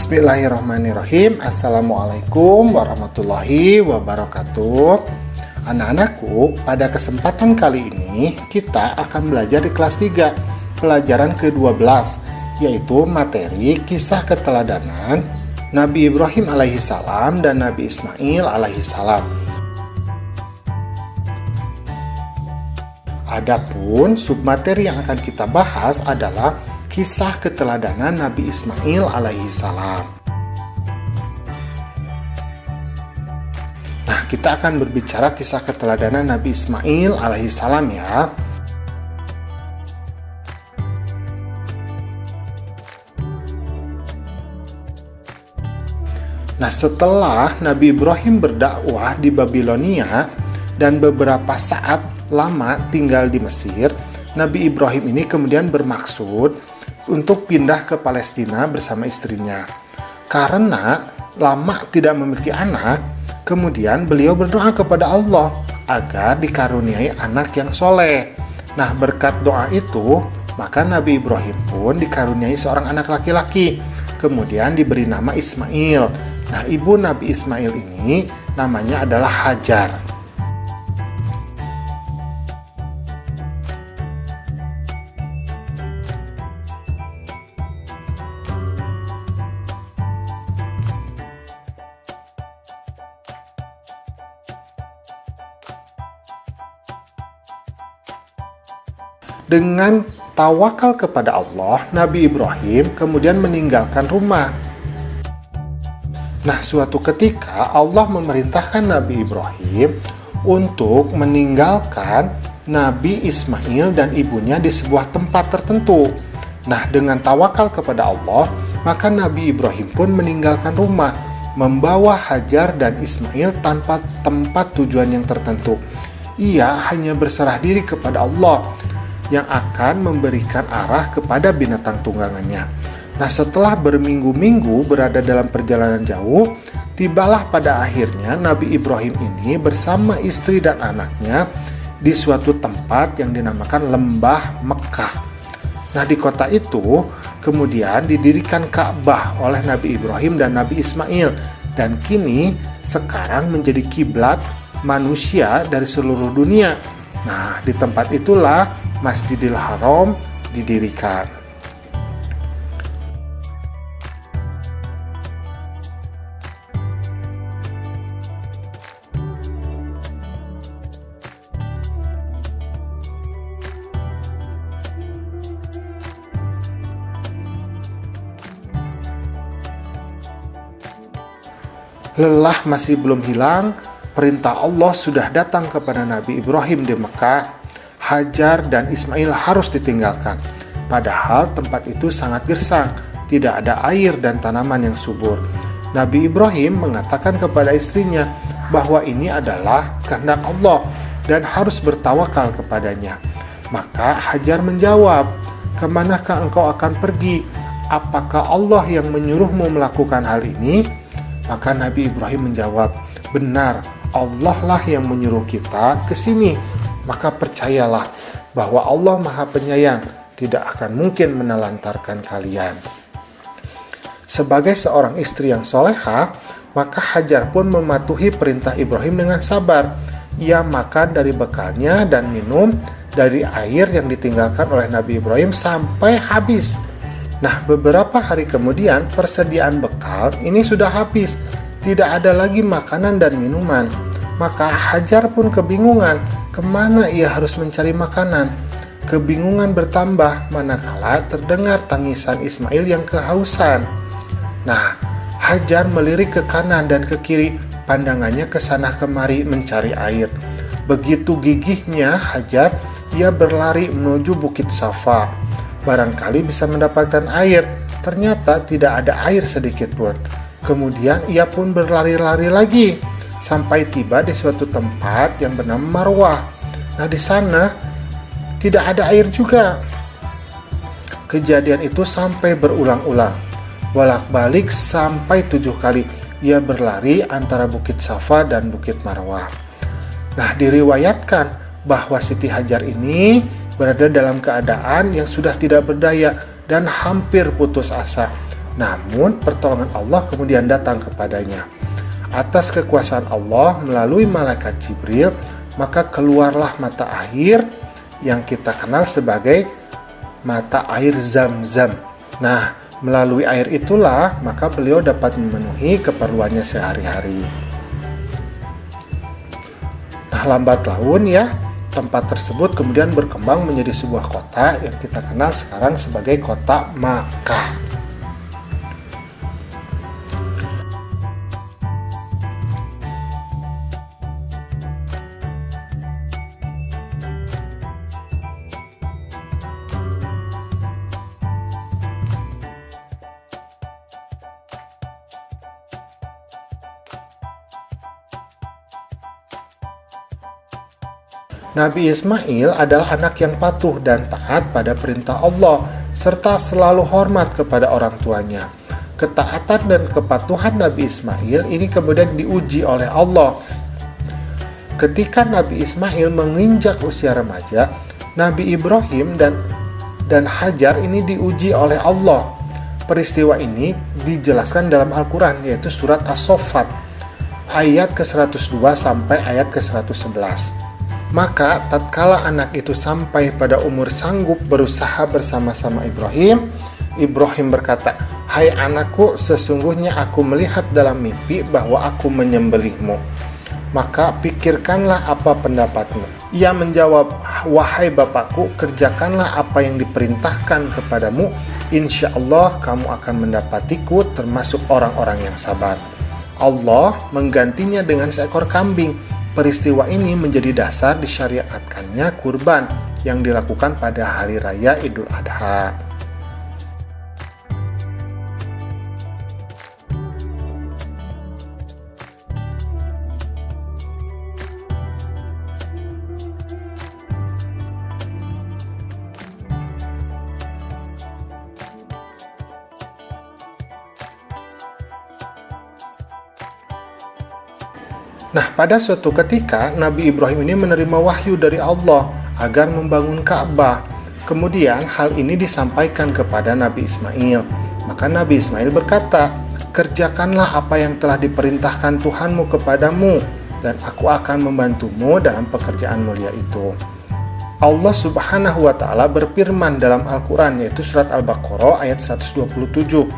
Bismillahirrahmanirrahim. Assalamualaikum warahmatullahi wabarakatuh. Anak-anakku, pada kesempatan kali ini kita akan belajar di kelas 3, pelajaran ke-12, yaitu materi kisah keteladanan Nabi Ibrahim alaihissalam dan Nabi Ismail alaihissalam. Adapun submateri yang akan kita bahas adalah kisah keteladanan Nabi Ismail alaihissalam. Nah, kita akan berbicara kisah keteladanan Nabi Ismail alaihissalam ya. Nah, setelah Nabi Ibrahim berdakwah di Babilonia dan beberapa saat lama tinggal di Mesir, Nabi Ibrahim ini kemudian bermaksud untuk pindah ke Palestina bersama istrinya. Karena lama tidak memiliki anak, kemudian beliau berdoa kepada Allah agar dikaruniai anak yang soleh. Nah, berkat doa itu, maka Nabi Ibrahim pun dikaruniai seorang anak laki-laki, kemudian diberi nama Ismail. Nah, ibu Nabi Ismail ini namanya adalah Hajar. Dengan tawakal kepada Allah, Nabi Ibrahim kemudian meninggalkan rumah. Nah, suatu ketika Allah memerintahkan Nabi Ibrahim untuk meninggalkan Nabi Ismail dan ibunya di sebuah tempat tertentu. Nah, dengan tawakal kepada Allah, maka Nabi Ibrahim pun meninggalkan rumah, membawa Hajar dan Ismail tanpa tempat tujuan yang tertentu. Ia hanya berserah diri kepada Allah yang akan memberikan arah kepada binatang tunggangannya. Nah, setelah berminggu-minggu berada dalam perjalanan jauh, tibalah pada akhirnya Nabi Ibrahim ini bersama istri dan anaknya di suatu tempat yang dinamakan Lembah Mekah. Nah, di kota itu kemudian didirikan Ka'bah oleh Nabi Ibrahim dan Nabi Ismail, dan kini sekarang menjadi kiblat manusia dari seluruh dunia. Nah, di tempat itulah Masjidil Haram didirikan. Lelah masih belum hilang, perintah Allah sudah datang kepada Nabi Ibrahim di Mekah. Hajar dan Ismail harus ditinggalkan. Padahal tempat itu sangat gersang, tidak ada air dan tanaman yang subur. Nabi Ibrahim mengatakan kepada istrinya bahwa ini adalah kehendak Allah dan harus bertawakal kepadanya. Maka Hajar menjawab, "Kemanakah engkau akan pergi? Apakah Allah yang menyuruhmu melakukan hal ini?" Maka Nabi Ibrahim menjawab, "Benar, Allah lah yang menyuruh kita ke sini. Maka percayalah bahwa Allah Maha Penyayang, tidak akan mungkin menelantarkan kalian." Sebagai seorang istri yang soleha, maka Hajar pun mematuhi perintah Ibrahim dengan sabar. Ia makan dari bekalnya dan minum dari air yang ditinggalkan oleh Nabi Ibrahim sampai habis. Nah, beberapa hari kemudian persediaan bekal ini sudah habis. Tidak ada lagi makanan dan minuman. Maka Hajar pun kebingungan kemana ia harus mencari makanan. Kebingungan bertambah manakala terdengar tangisan Ismail yang kehausan. Nah, Hajar melirik ke kanan dan ke kiri, pandangannya ke sana kemari mencari air. Begitu gigihnya Hajar, ia berlari menuju Bukit Safa. Barangkali bisa mendapatkan air, ternyata tidak ada air sedikit pun. Kemudian ia pun berlari-lari lagi sampai tiba di suatu tempat yang bernama Marwah. Nah, di sana tidak ada air juga. Kejadian itu sampai berulang-ulang, bolak-balik sampai 7 kali ia berlari antara Bukit Safa dan Bukit Marwah. Nah, diriwayatkan bahwa Siti Hajar ini berada dalam keadaan yang sudah tidak berdaya dan hampir putus asa. Namun pertolongan Allah kemudian datang kepadanya. Atas kekuasaan Allah melalui malaikat Jibril, maka keluarlah mata air yang kita kenal sebagai mata air Zam-Zam. Nah, melalui air itulah maka beliau dapat memenuhi keperluannya sehari-hari. Nah, lambat laun ya, tempat tersebut kemudian berkembang menjadi sebuah kota yang kita kenal sekarang sebagai kota Makkah. Nabi Ismail adalah anak yang patuh dan taat pada perintah Allah, serta selalu hormat kepada orang tuanya. Ketaatan dan kepatuhan Nabi Ismail ini kemudian diuji oleh Allah. Ketika Nabi Ismail menginjak usia remaja, Nabi Ibrahim dan Hajar ini diuji oleh Allah. Peristiwa ini dijelaskan dalam Al-Quran, yaitu surat As-Saffat, ayat ke-102 sampai ayat ke-111. Maka tatkala anak itu sampai pada umur sanggup berusaha bersama-sama Ibrahim, Ibrahim berkata, "Hai anakku, sesungguhnya aku melihat dalam mimpi bahwa aku menyembelihmu. Maka pikirkanlah apa pendapatmu." Ia menjawab, "Wahai bapakku, kerjakanlah apa yang diperintahkan kepadamu. Insya Allah kamu akan mendapatiku termasuk orang-orang yang sabar." Allah menggantinya dengan seekor kambing. Peristiwa ini menjadi dasar disyariatkannya kurban yang dilakukan pada hari raya Idul Adha. Nah, pada suatu ketika Nabi Ibrahim ini menerima wahyu dari Allah agar membangun Ka'bah. Kemudian hal ini disampaikan kepada Nabi Ismail. Maka Nabi Ismail berkata, "Kerjakanlah apa yang telah diperintahkan Tuhanmu kepadamu, dan aku akan membantumu dalam pekerjaan mulia itu." Allah Subhanahu wa Ta'ala berfirman dalam Al-Quran, yaitu surat Al-Baqarah ayat 127.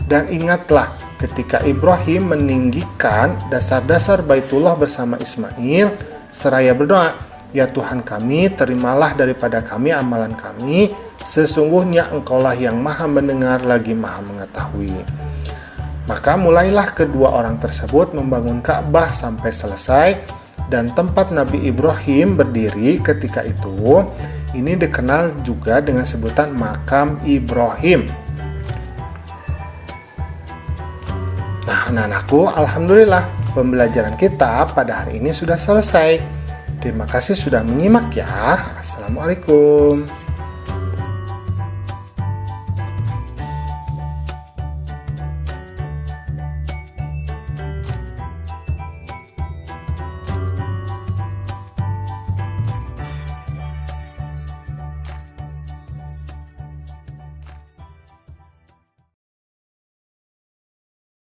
"Dan ingatlah ketika Ibrahim meninggikan dasar-dasar Baitullah bersama Ismail, seraya berdoa, 'Ya Tuhan kami, terimalah daripada kami amalan kami, sesungguhnya Engkaulah yang maha mendengar lagi maha mengetahui.' Maka mulailah kedua orang tersebut membangun Ka'bah sampai selesai, dan tempat Nabi Ibrahim berdiri ketika itu, ini dikenal juga dengan sebutan Makam Ibrahim. Nah, anak-anakku, alhamdulillah pembelajaran kita pada hari ini sudah selesai. Terima kasih sudah menyimak ya. Assalamualaikum.